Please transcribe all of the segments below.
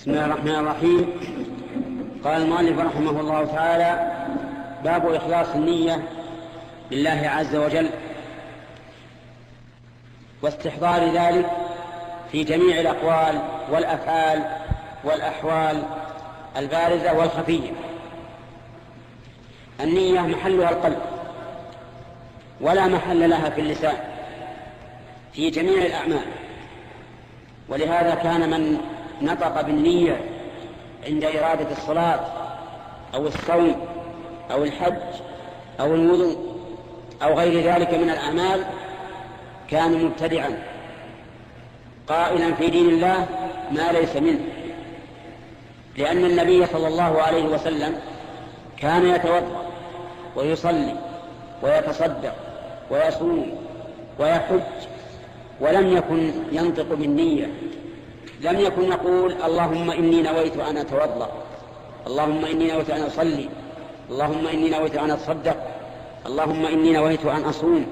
بسم الله الرحمن الرحيم. قال المؤلف رحمه الله تعالى: باب إخلاص النية لله عز وجل واستحضار ذلك في جميع الأقوال والأفعال والأحوال البارزة والخفية. النية محلها القلب ولا محل لها في اللسان في جميع الأعمال، ولهذا كان من نطق بالنية عند إرادة الصلاة أو الصوم أو الحج أو الوضوء أو غير ذلك من الأعمال كان مبتدعا قائلا في دين الله ما ليس منه، لأن النبي صلى الله عليه وسلم كان يتوضأ ويصلي ويتصدق ويصوم ويحج ولم يكن ينطق بالنية، لم يكن يقول اللهم إني نويت أن أتوضأ، اللهم إني نويت أن أصلي، اللهم إني نويت أن أتصدق، اللهم إني نويت أن أصوم،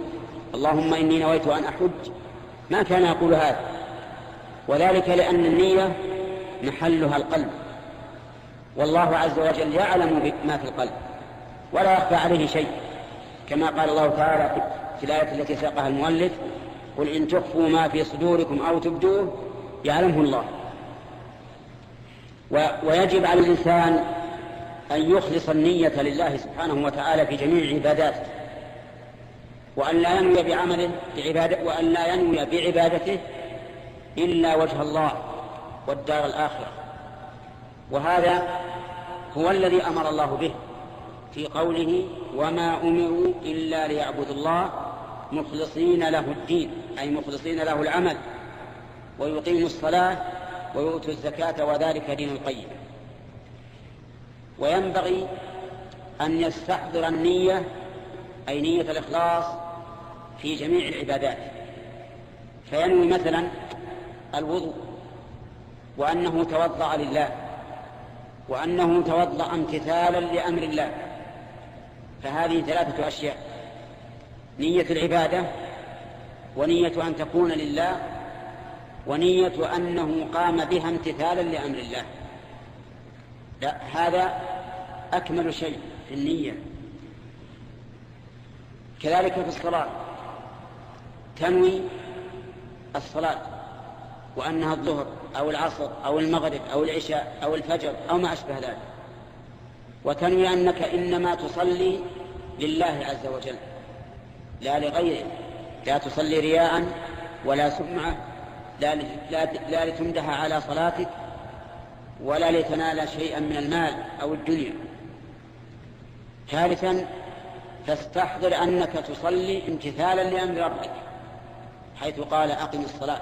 اللهم إني نويت أن أحج. ما كان يقول هذا، وذلك لأن النية محلها القلب، والله عز وجل يعلم ما في القلب ولا يخفى عليه شيء، كما قال الله تعالى في الآية التي ساقها المؤلف: قل إن تخفوا ما في صدوركم أو تبدوه يعلمه الله. ويجب على الإنسان أن يخلص النية لله سبحانه وتعالى في جميع عباداته، وأن لا ينوي بعمله وأن لا ينوي بعبادته إلا وجه الله والدار الآخرة. وهذا هو الذي أمر الله به في قوله: وما أمروا إلا ليعبدوا الله مخلصين له الدين، أي مخلصين له العمل، ويقيموا الصلاة ويؤتوا الزكاة وذلك دين القيم. وينبغي أن يستحضر النية، أي نية الإخلاص، في جميع العبادات، فينوي مثلا الوضوء وأنه توضأ لله، وأنه توضأ امتثالا لأمر الله، فهذه ثلاثة أشياء: نية العبادة، ونية أن تكون لله، ونية أنه قام بها امتثالا لأمر الله. لا، هذا أكمل شيء في النية. كذلك في الصلاة، تنوي الصلاة وأنها الظهر أو العصر أو المغرب أو العشاء أو الفجر أو ما أشبه ذلك، وتنوي أنك إنما تصلي لله عز وجل لا لغيره، لا تصلي رياء ولا سمعة، لا لتمدح على صلاتك ولا لتنال شيئا من المال أو الدنيا. ثالثا، تستحضر أنك تصلي امتثالا لأمر ربك، حيث قال أقم الصلاة،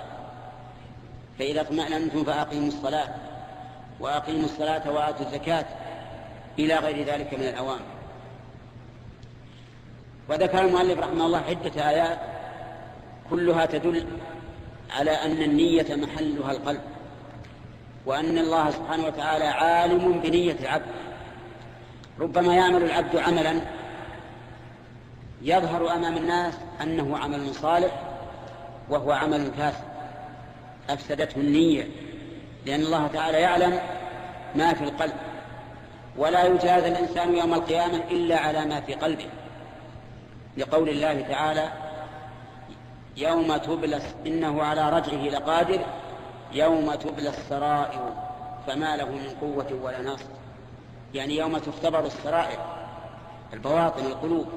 فإذا اطمأننتم فأقيموا الصلاة وأقيموا الصلاة وآتوا الزكاة إلى غير ذلك من الأوامر. وذكر المؤلف رحمه الله عدة آيات كلها تدل على أن النية محلها القلب، وأن الله سبحانه وتعالى عالم بنية العبد. ربما يعمل العبد عملا يظهر أمام الناس أنه عمل صالح وهو عمل فاسد أفسدته النية، لأن الله تعالى يعلم ما في القلب، ولا يجازى الإنسان يوم القيامة إلا على ما في قلبه، لقول الله تعالى: يوم تبلى إنه على رجعه لقادر يوم تبلى السرائر فما له من قوة ولا ناصر، يعني يوم تختبر السرائر البواطن القلوب،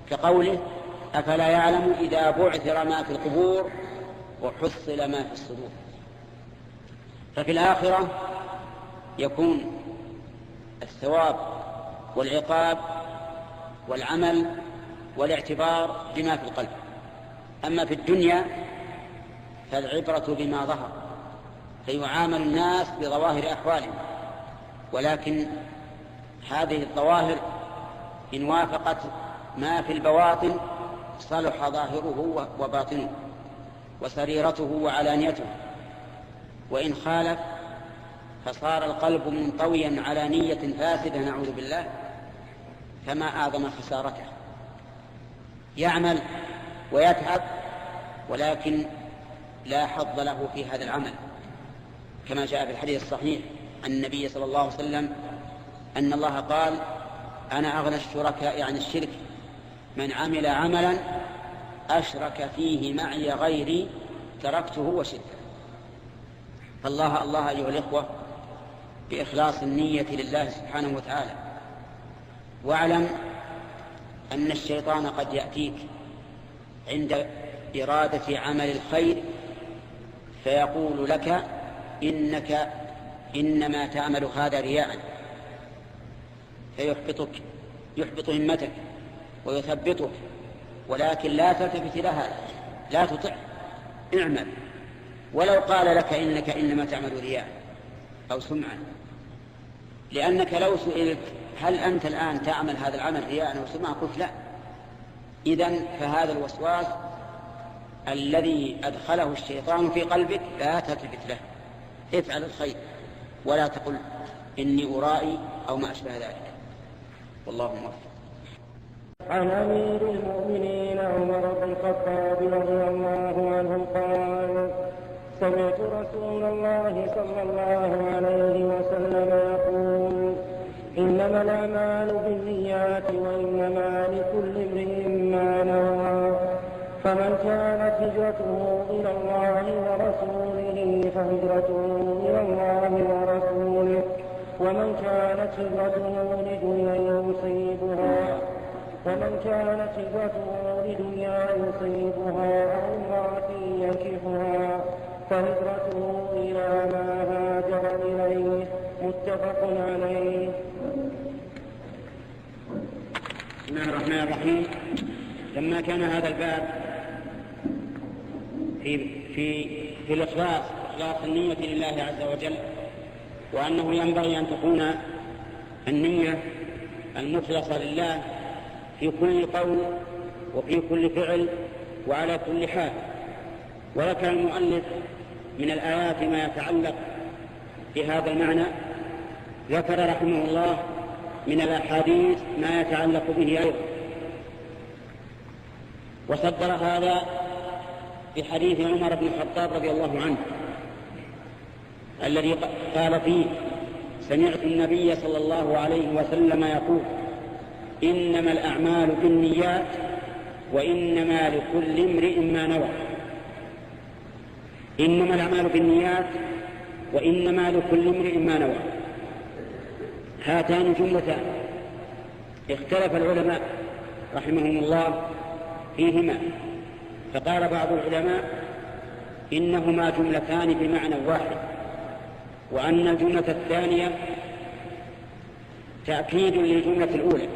كقوله: أفلا يعلم إذا بعثر ما في القبور وحصل ما في الصدور. ففي الآخرة يكون الثواب والعقاب والعمل والاعتبار بما في القلب، أما في الدنيا فالعبرة بما ظهر، فيعامل الناس بظواهر أحوالهم، ولكن هذه الظواهر إن وافقت ما في البواطن صلح ظاهره وباطنه وسريرته وعلانيته، وإن خالف فصار القلب منطويا على نية فاسدة نعوذ بالله، فما أعظم خسارته. يعمل ويتعب ولكن لا حظ له في هذا العمل، كما جاء في الحديث الصحيح عن النبي صلى الله عليه وسلم أن الله قال: أنا أغنى الشركاء عن الشرك من عمل عملا أشرك فيه معي غيري تركته وشركه. فالله أيها الإخوة بإخلاص النية لله سبحانه وتعالى. واعلم أن الشيطان قد يأتيك عند إرادة عمل الخير فيقول لك: إنك إنما تعمل هذا رياء، يحبط همتك ويثبطك، ولكن لا تلتفت لها، لا تطع، اعمل. ولو قال لك: إنك إنما تعمل رياء أو سمعا، لأنك لو سئلت: هل أنت الآن تعمل هذا العمل رياء أو سمعا؟ قلت: لا. إذن فهذا الوسواس الذي أدخله الشيطان في قلبك لا تلتفت له، افعل الخير ولا تقل إني أرائي أو ما أشبه ذلك. والله موفق. عن أمير المؤمنين عمر بن الخطاب رضي الله عنه قال: سمعت رسول الله صلى الله عليه وسلم يقول: إنما الأعمال بالنيات وإنما لكل امرئ ما نوى، فمن كانت هجرته إلى الله ورسوله فهجرته إلى الله ورسوله، ومن كانت هجرته لدنيا يصيبها أو امرأة ينكحها فهجرته إلى ما هاجر إليه. متفق عليه. بسم الله الرحمن الرحيم. لما كان هذا الباب في الإخلاص النية لله عز وجل، وأنه ينبغي أن تكون النية المخلصة لله في كل قول وفي كل فعل وعلى كل حال، وذكر المؤلف من الآيات ما يتعلق بهذا المعنى. ذكر رحمه الله من الأحاديث ما يتعلق به أيضا، وصدر هذا بحديث عمر بن الخطاب رضي الله عنه الذي قال فيه: سمعت النبي صلى الله عليه وسلم يقول: إنما الأعمال بالنيات وإنما لكل امرئ ما نوى. إنما الأعمال بالنيات وإنما لكل امرئ ما نوى، هاتان جملتان اختلف العلماء رحمهم الله فيهما، فقال بعض العلماء إنهما جملتان بمعنى واحد، وأن الجملة الثانية تأكيد للجملة الأولى،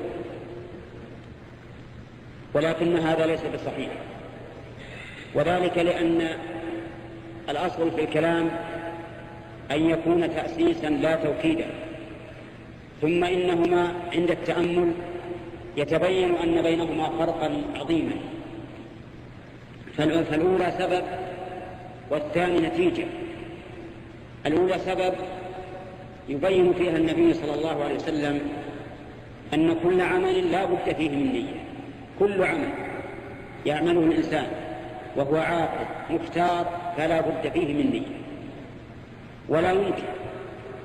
ولكن هذا ليس بصحيح، وذلك لأن الأصل في الكلام أن يكون تأسيسا لا توكيدا، ثم إنهما عند التأمل يتبين أن بينهما فرقا عظيما، فالأولى سبب والثاني نتيجة. الأولى سبب يبين فيها النبي صلى الله عليه وسلم أن كل عمل لا بد فيه من نية، كل عمل يعمله الإنسان وهو عاقل مختار فلا بد فيه من نية، ولا يمكن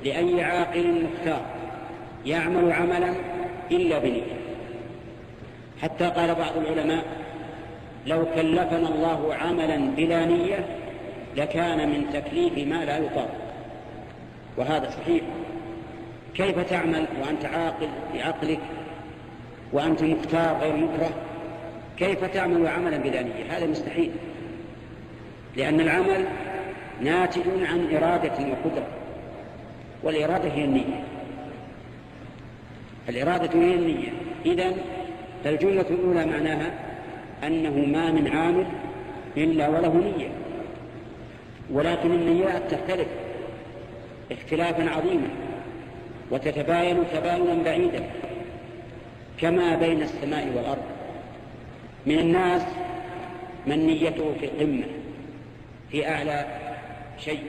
لأي عاقل مختار يعمل عملا إلا بنية. حتى قال بعض العلماء: لو كلفنا الله عملا بلا نية لكان من تكليف ما لا يطاق. وهذا صحيح. كيف تعمل وأنت عاقل بعقلك وأنت مختار غير مكره؟ كيف تعمل عملا بلا نية؟ هذا مستحيل، لأن العمل ناتج عن إرادة وقدرة، والإرادة هي النية. الإرادة هي النية. إذن فالجملة الأولى معناها أنه ما من عامل إلا وله نية، ولكن النيات تختلف اختلافا عظيما وتتباين تباينا بعيدا كما بين السماء والأرض. من الناس من نيته في القمة في أعلى شيء،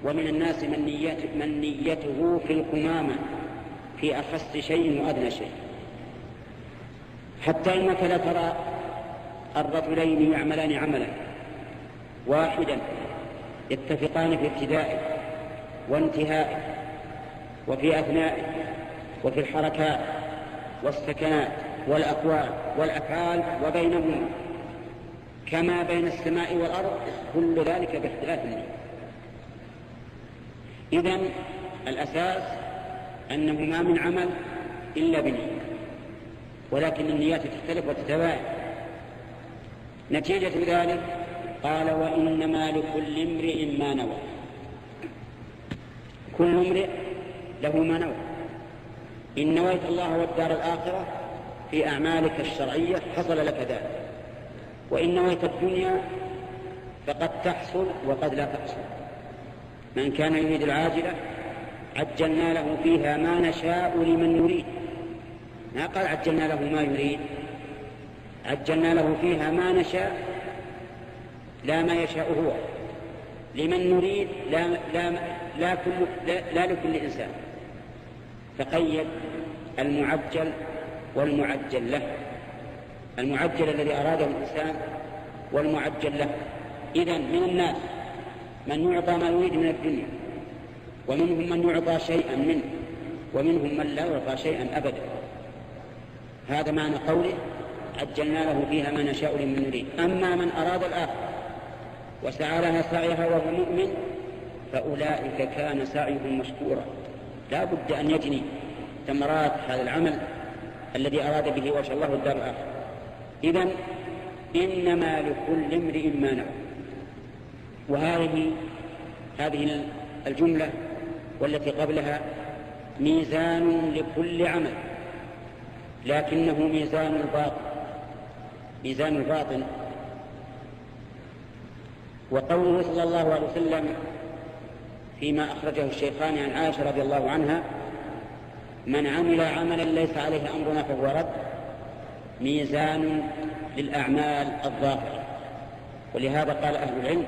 ومن الناس من نيته في القمامة في أخص شيء وأدنى شيء، حتى إنك لا ترى الرجلين يعملان عملا واحدا يتفقان في ابتدائه وانتهائه وفي أثنائه وفي الحركات والسكنات والأقوال والأفعال وبينهما كما بين السماء والأرض، كل ذلك باختلاف النية. إذن الأساس أنه ما من عمل إلا بنية، ولكن النيات تختلف وتتباين. نتيجة ذلك قال وإنما لكل امرئ ما نوى. كل امرئ له ما نوى. إن نويت الله والدار الآخرة في أعمالك الشرعية حصل لك ذلك، وإن نويت الدنيا فقد تحصل وقد لا تحصل. من كان يريد العاجلة عجلنا له فيها ما نشاء لمن نريد. ما قال عجلنا له ما يريد، عجلنا له فيها ما نشاء، لا ما يشاء هو، لمن نريد، لا لكل إنسان. فقيد المعجل والمعجل له، المعجل الذي أراده الإنسان والمعجل له. إذن من الناس من يعطى ما يريد من الدنيا، ومنهم من يعطى شيئا منه، ومنهم من لا يعطى شيئا أبدا. هذا معنى قوله عجلنا له فيها ما نشاء لمن نريد. أما من أراد الآخرة وسعى لها سعيها وهو مؤمن فأولئك كان سعيهم مشكورا. لا بد أن يجني ثمرات هذا العمل الذي أراد به وجه الله الدار الآخرة. إذن إنما لكل امرئ ما نوى. وهذه الجملة والتي قبلها ميزان لكل عمل، لكنه ميزان الباطن. وقوله صلى الله عليه وسلم فيما أخرجه الشيخان عن عائشة رضي الله عنها من عمل عملا ليس عليه أمرنا فهو رد، ميزان للأعمال الظاهرة. ولهذا قال أهل العلم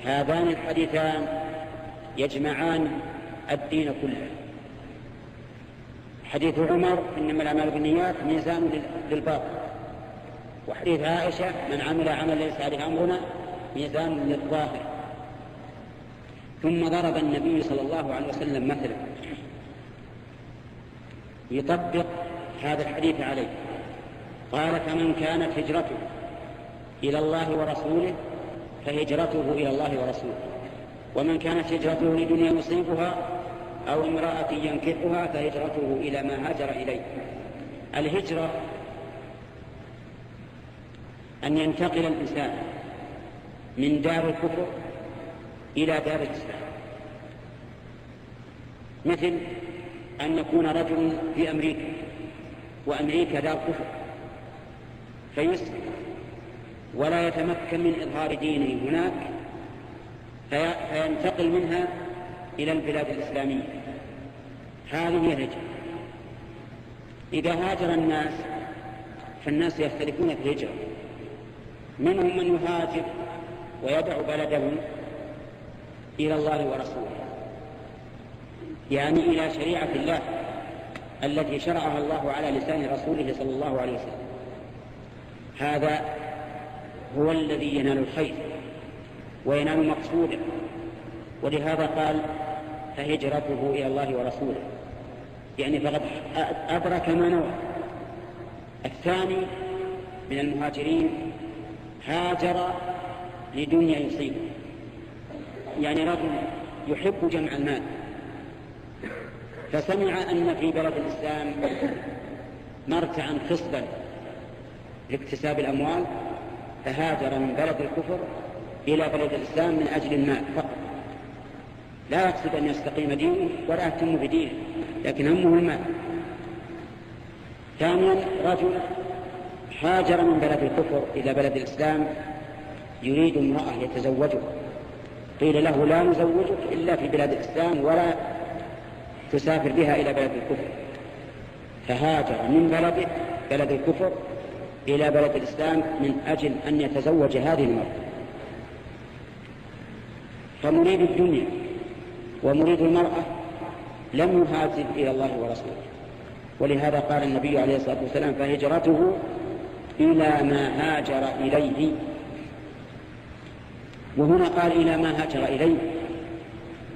هذان الحديثان يجمعان الدين كله. حديث عمر إنما الأعمال بالنيات ميزان للباطن، وحديث عائشة من عمل عملا ليس عليه أمرنا ميزان للظاهر. ثم ضرب النبي صلى الله عليه وسلم مثلا يطبق هذا الحديث عليه. قال فمن كانت هجرته إلى الله ورسوله فهجرته إلى الله ورسوله، ومن كانت هجرته لدنيا يصيبها أو امرأة ينكحها فهجرته إلى ما هاجر إليه. الهجرة أن ينتقل الإنسان من دار الكفر إلى دار الإسلام، مثل أن يكون رجل في أمريكا وأمريكا دار كفر فيسلم ولا يتمكن من إظهار دينه هناك فينتقل منها إلى البلاد الإسلامية. هذه هي الهجرة. إذا هاجر الناس فالناس يختلفون في الهجرة، منهم من يهاجر ويدع بلده إلى الله ورسوله، يعني إلى شريعة الله التي شرعها الله على لسان رسوله صلى الله عليه وسلم. هذا هو الذي ينال الخير وينال مقصوده، ولهذا قال فهجرته إلى الله ورسوله، يعني فقد أدرك ما نوى. الثاني من المهاجرين هاجر لدنيا يصيبه، يعني رجل يحب جمع المال فسمع أن في بلد الإسلام مرتعا خصبا لاكتساب الأموال فهاجر من بلد الكفر إلى بلد الإسلام من أجل المال فقط، لا يقصد أن يستقيم دينه ولا يهتم بدينه، لكن همه المال. ثانيا رجل هاجر من بلد الكفر إلى بلد الإسلام يريد امرأة يتزوجها، قيل له لا نزوجك إلا في بلاد الإسلام ولا تسافر بها إلى بلد الكفر، فهاجر من بلده بلد الكفر إلى بلد الإسلام من أجل أن يتزوج هذه المرأة. فمريد الدنيا ومريد المرأة لم يهاجر إلى الله ورسوله، ولهذا قال النبي عليه الصلاة والسلام فهجرته إلى ما هاجر إليه. وهنا قال إلى ما هاجر إليه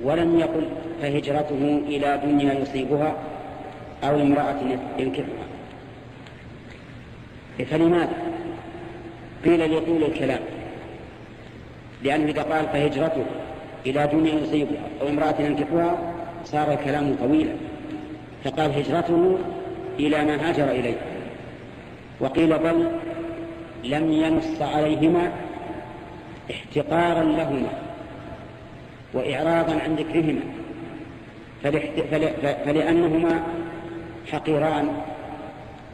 ولم يقل فهجرته إلى دنيا يصيبها أو امرأة ينكحها. فلماذا قيل لطول الكلام؟ لأنه إذا قال فهجرته إلى دنيا يصيبها أو امرأة ينكحها صار الكلام طويلا، فقال هجرته إلى ما هاجر إليه. وقيل بل لم ينص عليهما احتقارا لهما وإعراضا عن ذكرهما، فلأنهما حقيران،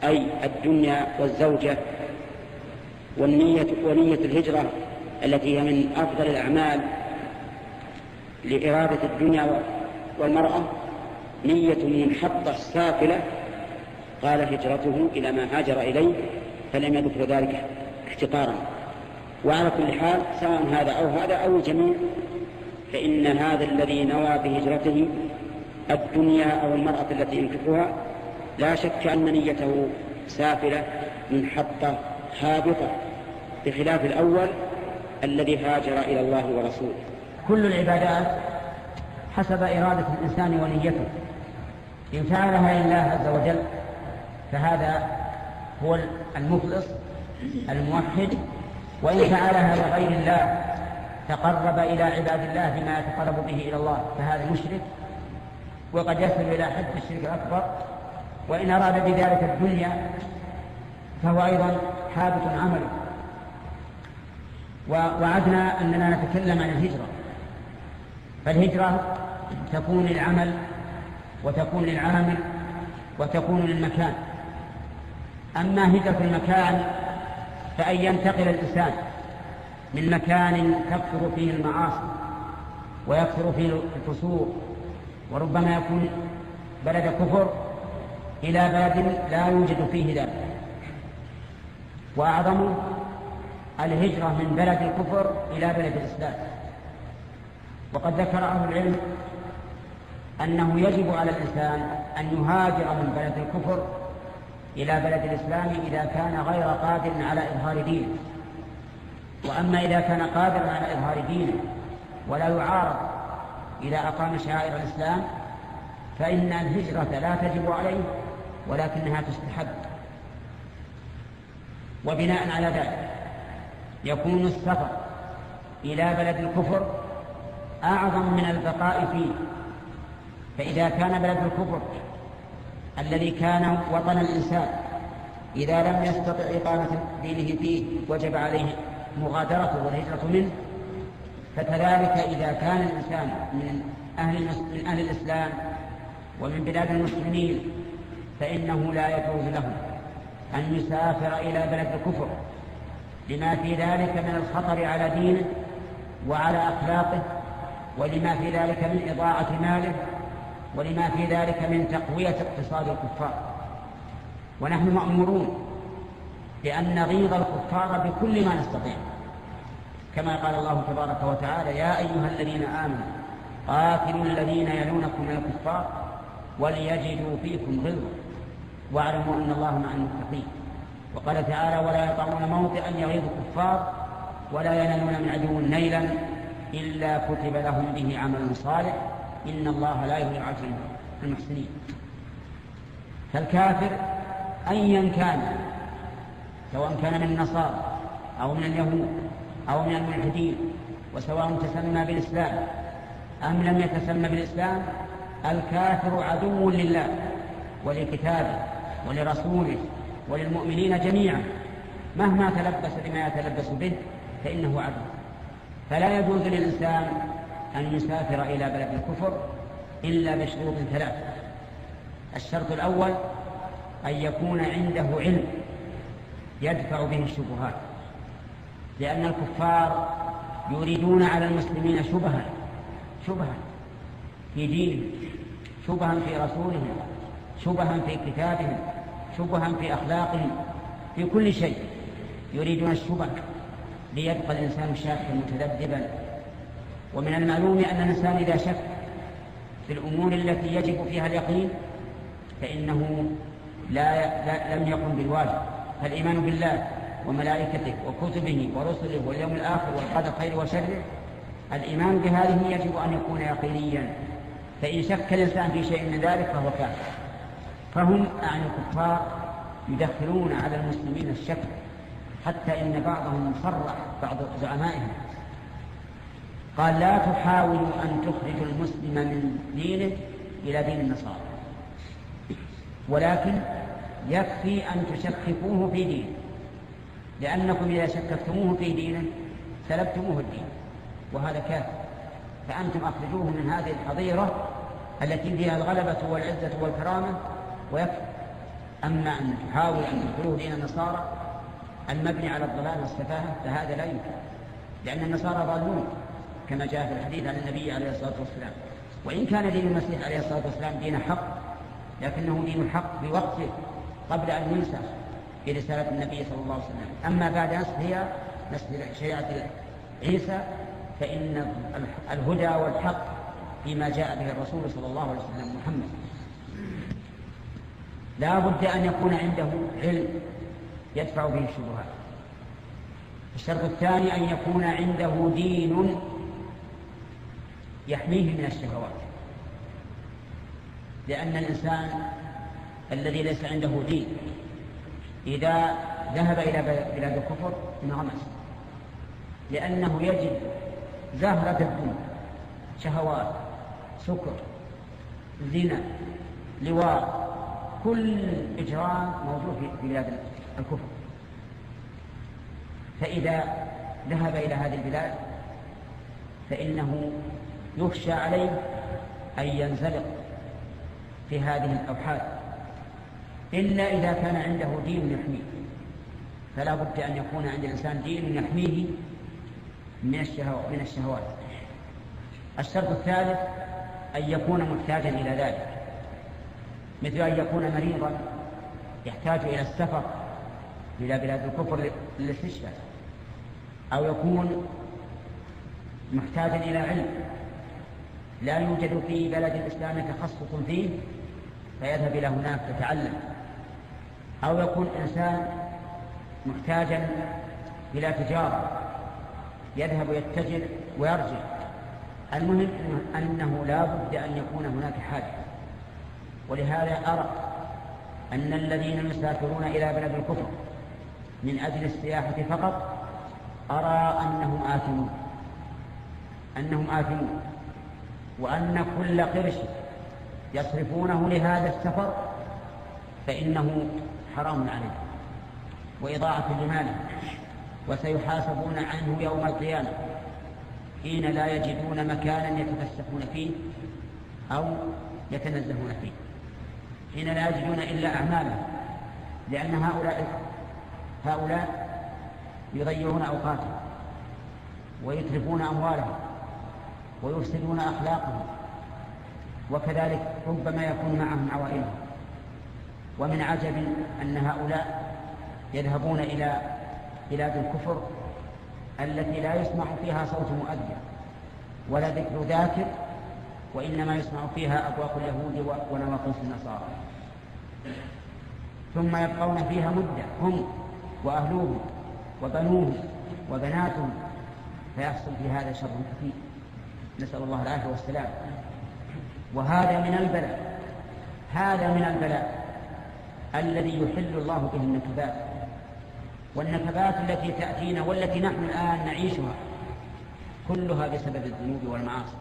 أي الدنيا والزوجة ونية الهجرة التي هي من أفضل الأعمال لإرادة الدنيا والمرأة نية منحطة سافلة. قال هجرته إلى ما هاجر إليه فلم يذكر ذلك احتقارا. وعلى كل حال سواء هذا أو الجميع، فإن هذا الذي نوى بهجرته الدنيا أو المرأة التي ينكحها لا شك أن نيته سافلة منحطة هابطة، بخلاف الأول الذي هاجر إلى الله ورسوله. كل العبادات حسب إرادة الإنسان ونيته، إن فعلها لله عز وجل فهذا هو المخلص الموحد، وإن فعلها لغير الله تقرب إلى عباد الله بما يتقرب به إلى الله فهذا مشرك، وقد يصل إلى حد الشرك الأكبر. وإن أراد بذلك الدنيا فهو أيضا حابط عمله. وعدنا أننا نتكلم عن الهجرة، فالهجرة تكون للعمل وتكون للعامل وتكون للمكان. أما هجرة المكان فأن ينتقل الإنسان من مكان تكثر فيه المعاصي ويكثر فيه الفسوق وربما يكون بلد كفر إلى بلد لا يوجد فيه ذلك. وأعظم الهجرة من بلد الكفر إلى بلد الإسلام. وقد ذكر أهل العلم أنه يجب على الإنسان أن يهاجر من بلد الكفر إلى بلد الإسلام إذا كان غير قادر على إظهار دينه. وأما إذا كان قادرا على إظهار دينه ولا يعارض إذا أقام شعائر الإسلام فإن الهجرة لا تجب عليه ولكنها تستحب. وبناء على ذلك يكون السفر إلى بلد الكفر أعظم من البقاء فيه. فإذا كان بلد الكفر الذي كان وطن الإنسان إذا لم يستطع إقامة دينه فيه وجب عليه مغادرته والهجرة منه، فكذلك إذا كان الإنسان من أهل الإسلام ومن بلاد المسلمين فإنه لا يجوز له أن يسافر إلى بلد الكفر لما في ذلك من الخطر على دينه وعلى أخلاقه، ولما في ذلك من إضاعة ماله، ولما في ذلك من تقوية اقتصاد الكفار. ونحن مأمورون بأن نغيظ الكفار بكل ما نستطيع، كما قال الله تبارك وتعالى: يا أيها الذين آمنوا قاتلوا الذين يلونكم من الكفار وليجدوا فيكم غلظة واعلموا أن الله مع المتقين. وقال تعالى: ولا يطعون موطئا يغيظ الكفار ولا ينالون من عدو نيلا إلا كتب لهم به عمل صالح إن الله لا يضيع أجر المحسنين. فالكافر أيا كان، سواء كان من النصارى أو من اليهود أو من الملحدين، وسواء تسمى بالإسلام أم لم يتسمى بالإسلام، الكافر عدو لله ولكتابه ولرسوله وللمؤمنين جميعا، مهما تلبس بما يتلبس به فإنه عدو. فلا يجوز للإنسان أن يسافر إلى بلد الكفر إلا بشروط ثلاث. الشرط الأول أن يكون عنده علم يدفع به الشبهات، لأن الكفار يريدون على المسلمين شبها في دينهم، شبها في رسولهم، شبها في كتابهم، شبها في أخلاقهم، في كل شيء يريدون الشبه ليبقى الإنسان شاكا متذبذبا. ومن المعلوم أن الإنسان إذا شك في الأمور التي يجب فيها اليقين فإنه لم يقم بالواجب. فالإيمان بالله وملائكته وكتبه ورسله واليوم الآخر والقدر خير وشره الإيمان بهذه يجب أن يكون يقينيا، فإن شك الإنسان في شيء من ذلك فهو كافر. فهم عن الكفار يدخلون على المسلمين الشك، حتى إن بعضهم صرح بعض زعمائهم قال: لا تحاولوا أن تخرجوا المسلم من دينه إلى دين النصارى، ولكن يكفي أن تشككوه في دينه، لأنكم إذا شككتموه في دينه سلبتموه الدين، وهذا كافر. فأنتم أخرجوه من هذه الحظيرة التي فيها الغلبة والعزة والكرامة ويكفي. أما أن تحاول أن تدخلوه دين النصارى المبني على الضلال والسفاهة فهذا لا يمكن، لأن النصارى ضالون كما جاء في الحديث عن النبي عليه الصلاة والسلام. وإن كان دين المسيح عليه الصلاة والسلام دين حق، لكنه دين حق في وقته قبل أن ينسخ برسالة النبي صلى الله عليه وسلم. أما بعد نسخ شريعة عيسى فإن الهدى والحق فيما جاء به الرسول صلى الله عليه وسلم محمد. لا بد أن يكون عنده علم يدفع به الشبهات. الشرط الثاني أن يكون عنده دين يحميه من الشهوات، لأن الإنسان الذي ليس عنده دين إذا ذهب إلى بلاد الكفر انغمس، لأنه يجد زهرة الدنيا، شهوات، سكر، زنا، لواء، كل إجرام موجود في بلاد الكفر. فإذا ذهب إلى هذه البلاد فإنه يخشى عليه أن ينزلق في هذه الأبحاث، إلا إذا كان عنده دين يحميه. فلا بد أن يكون عند الإنسان دين يحميه من الشهوات. الشرط الثالث أن يكون محتاجا إلى ذلك، مثل أن يكون مريضا يحتاج إلى السفر إلى بلاد الكفر للاستشفاء، أو يكون محتاجا إلى علم لا يوجد في بلد الإسلام تخصص فيه فيذهب إلى هناك يتعلم، أو يكون إنسان محتاجا إلى تجارة يذهب يتجر ويرجع. المهم أنه لا بد أن يكون هناك حاجة. ولهذا أرى أن الذين يسافرون إلى بلد الكفر من أجل السياحة فقط أرى أنهم آثمون، وأن كل قرش يصرفونه لهذا السفر فإنه حرام عليه وإضاعة لماله، وسيحاسبون عنه يوم القيامة حين لا يجدون مكانا يتفسحون فيه أو يتنزهون فيه، حين لا يجدون إلا أعمالهم، لأن هؤلاء يضيعون أوقاتهم ويترفون أموالهم ويفسدون أخلاقهم، وكذلك ربما يكون معهم عوائلهم. ومن عجب أن هؤلاء يذهبون إلى بلاد الكفر التي لا يسمع فيها صوت مؤذن ولا ذكر ذاكر، وإنما يسمع فيها أبواق اليهود ونواقص النصارى، ثم يبقون فيها مدة هم وأهلوهم وبنوهم وبناتهم، فيحصل في هذا شر كثير، نسأل الله العافية والسلام. وهذا من البلاء، هذا من البلاء الذي يحل الله به النكبات، والنكبات التي تأتينا والتي نحن الآن نعيشها كلها بسبب الذنوب والمعاصي،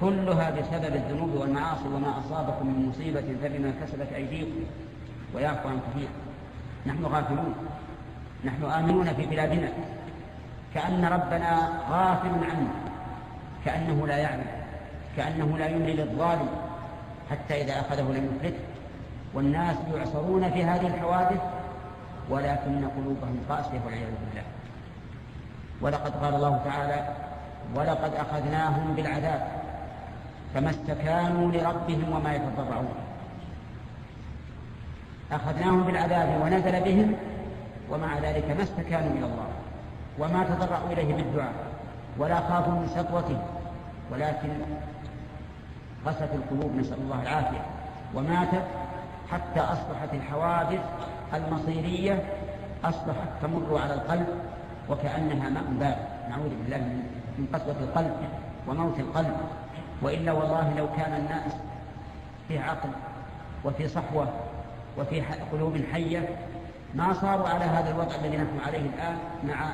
كلها بسبب الذنوب والمعاصي. وما أصابكم من مصيبة فبما كسبت أيديكم ويعفو عن كثير. نحن غافلون، نحن آمنون في بلادنا كأن ربنا غافل عنا، كأنه لا يعلم، كأنه لا يملي للظالم حتى إذا أخذه لم يفلته. والناس يعصرون في هذه الحوادث ولكن قلوبهم قاسية والعياذ بالله. ولقد قال الله تعالى: ولقد أخذناهم بالعذاب فما استكانوا لربهم وما يتضرعون. أخذناهم بالعذاب ونزل بهم، ومع ذلك ما استكانوا إلى الله وما تضرعوا إليه بالدعاء ولا خافوا من سطوته، ولكن قست القلوب، نسأل الله العافية، وماتت حتى أصبحت الحوادث المصيرية أصبحت تمر على القلب وكأنها ماء بارد، نعوذ بالله من من قسوة القلب وموت القلب. وإلا والله لو كان الناس في عقل وفي صحوة وفي قلوب حية ما صاروا على هذا الوضع الذي نحن عليه الآن، مع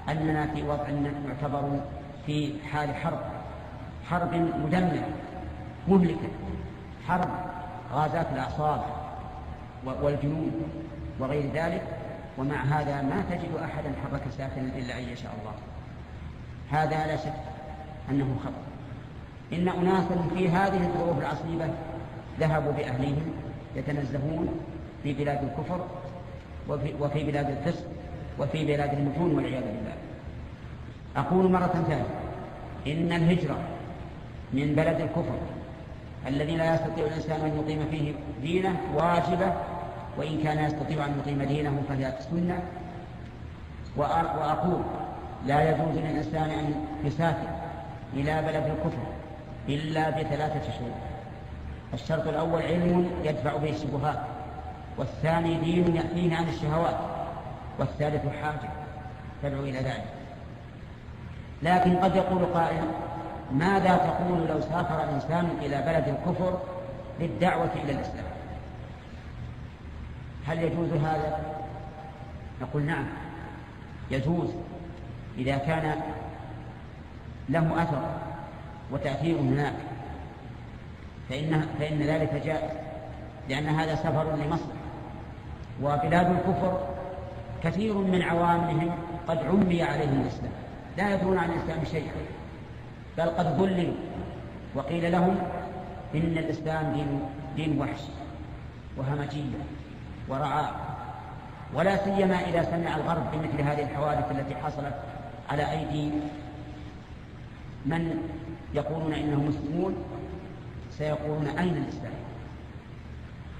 أننا في وضع معتبر في حال حرب مدمرة مهلكة، حرب غازات الأعصاب والجنود وغير ذلك. ومع هذا ما تجد أحدا حرك ساكنا إلا أن يشاء الله. هذا لا شك أنه خطأ. إن أناسا في هذه الظروف العصيبة ذهبوا بأهليهم يتنزهون في بلاد الكفر وفي بلاد الفسق وفي بلاد المجون والعياذ بالله. أقول مرة ثانية إن الهجرة من بلد الكفر الذي لا يستطيع الإنسان أن يقيم فيه دينه واجبة، وإن كان يستطيع أن يقيم دينه فهي سنة. وأقول لا يجوز للإنسان أن يسافر إلى بلد الكفر إلا ب3 شروط. الشرط الأول علم يدفع به الشبهات، والثاني دين يحميه عن الشهوات، والثالث حاجة تدعو إلى ذلك. لكن قد يقول قائل ماذا تقول لو سافر الإنسان إلى بلد الكفر للدعوة إلى الإسلام؟ هل يجوز هذا؟ نقول نعم يجوز إذا كان له أثر وتأثير هناك فإن ذلك جائز، لأن هذا سفر لمصلحة. وبلاد الكفر كثير من عوامهم قد عمي عليهم الإسلام، لا يدرون عن الإسلام شيئا، بل قد ضللوا وقيل لهم إن الإسلام دين وحش وهمجية ورعاء. ولا سيما إذا سمع الغرب بمثل هذه الحوادث التي حصلت على أيدي من يقولون إنهم مسلمون، سيقولون أين الإسلام؟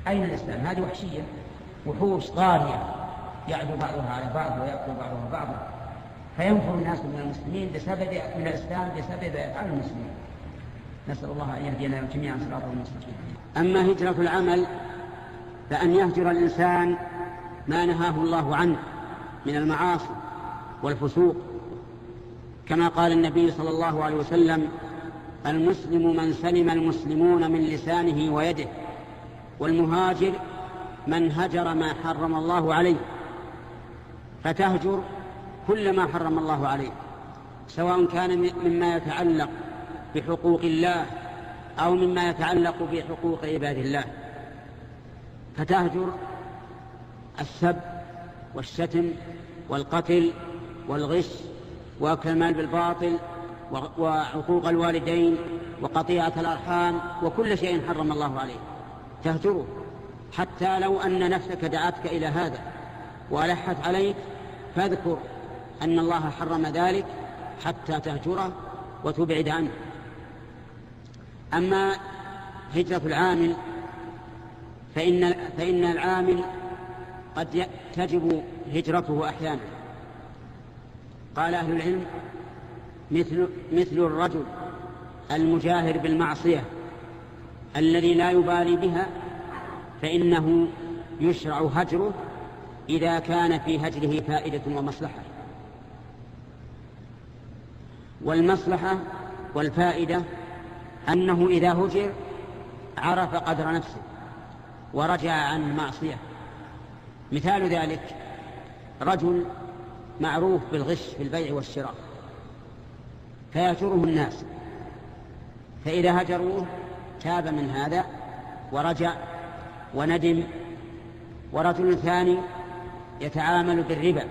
أين الإسلام؟ هذه وحشية، وحوش طارية يعدو بعضها على بعض ويأكل بعضها بعضا، فينفر الناس من المسلمين من الإسلام بسبب أفعال المسلمين. نسأل الله أن يهدينا جميعا صراطا مستقيما. أما هجرة العمل فأن يهجر الإنسان ما نهاه الله عنه من المعاصي والفسوق، كما قال النبي صلى الله عليه وسلم: المسلم من سلم المسلمون من لسانه ويده، والمهاجر من هجر ما حرم الله عليه. فتهجر كل ما حرم الله عليه، سواء كان مما يتعلق بحقوق الله أو مما يتعلق بحقوق عباد الله. فتهجر السب والشتم والقتل والغش وأكل المال بالباطل وعقوق الوالدين وقطيعة الأرحام وكل شيء حرم الله عليه تهجره، حتى لو أن نفسك دعتك إلى هذا وألحت عليك فاذكر أن الله حرم ذلك حتى تهجره وتبعد عنه. أما هجرة العامل فإن العامل قد تجب هجرته أحيانا. قال أهل العلم: مثل الرجل المجاهر بالمعصية الذي لا يبالي بها فإنه يشرع هجره إذا كان في هجره فائدة ومصلحة. والمصلحة والفائدة أنه إذا هجر عرف قدر نفسه ورجع عن المعصية. مثال ذلك رجل معروف بالغش في البيع والشراء فيهجره الناس، فإذا هجروه تاب من هذا ورجع وندم. ورجل ثاني يتعامل بالربا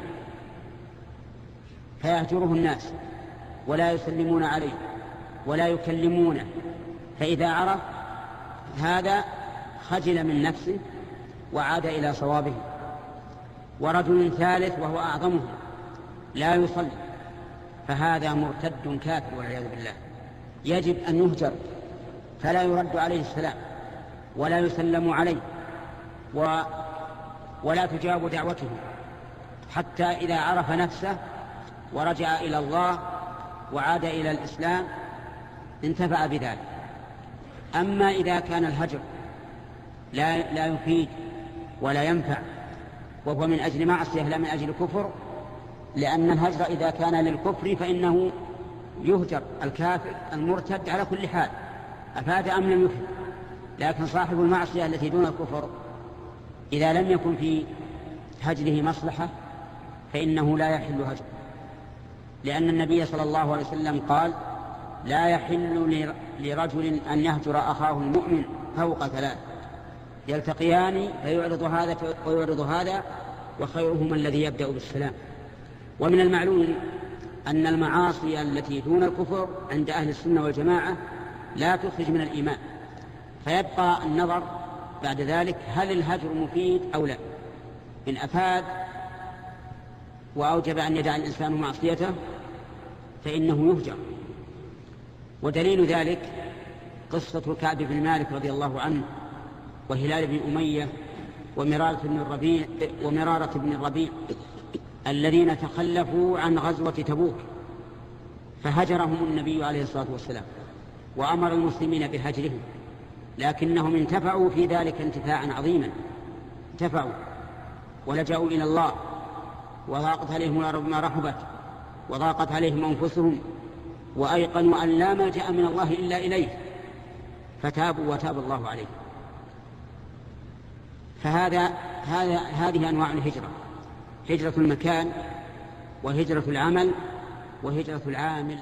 فيهجره الناس ولا يسلمون عليه ولا يكلمونه، فإذا عرف هذا خجل من نفسه وعاد إلى صوابه. ورجل ثالث وهو أعظمه لا يصلي، فهذا مرتد كافر والعياذ بالله، يجب أن يهجر فلا يرد عليه السلام ولا يسلم عليه ولا تجاب دعوته حتى إذا عرف نفسه ورجع إلى الله وعاد إلى الإسلام انتفع بذلك. أما إذا كان الهجر لا يفيد ولا ينفع وهو من أجل معصية لا من أجل كفر، لأن الهجر إذا كان للكفر فإنه يهجر الكافر المرتد على كل حال، أفاد أم لم يفد. لكن صاحب المعصية التي دون الكفر إذا لم يكن في هجره مصلحة فإنه لا يحل هجر، لأن النبي صلى الله عليه وسلم قال: لا يحل لرجل أن يهجر أخاه المؤمن فوق 3 يلتقيان فيعرض هذا ويعرض هذا وخيرهما الذي يبدأ بالسلام. ومن المعلوم أن المعاصي التي دون الكفر عند أهل السنة والجماعة لا تخرج من الإيمان، فيبقى النظر بعد ذلك هل الهجر مفيد أو لا. إن أفاد وأوجب أن يدع الإنسان معصيته فإنه يهجر. ودليل ذلك قصة كعب بن مالك رضي الله عنه وهلال بن أمية ومرارة بن الربيع الذين تخلفوا عن غزوة تبوك، فهجرهم النبي عليه الصلاة والسلام وأمر المسلمين بهجرهم، لكنهم انتفعوا في ذلك انتفاعا عظيما، انتفعوا ولجأوا إلى الله، وضاقت عليهم الأرض بما رحبت وضاقت عليهم أنفسهم، وأيقنوا أن لا ملجأ من الله إلا إليه، فتابوا وتاب الله عليهم. هذه أنواع الهجرة: هجرة المكان، وهجرة العمل، وهجرة العامل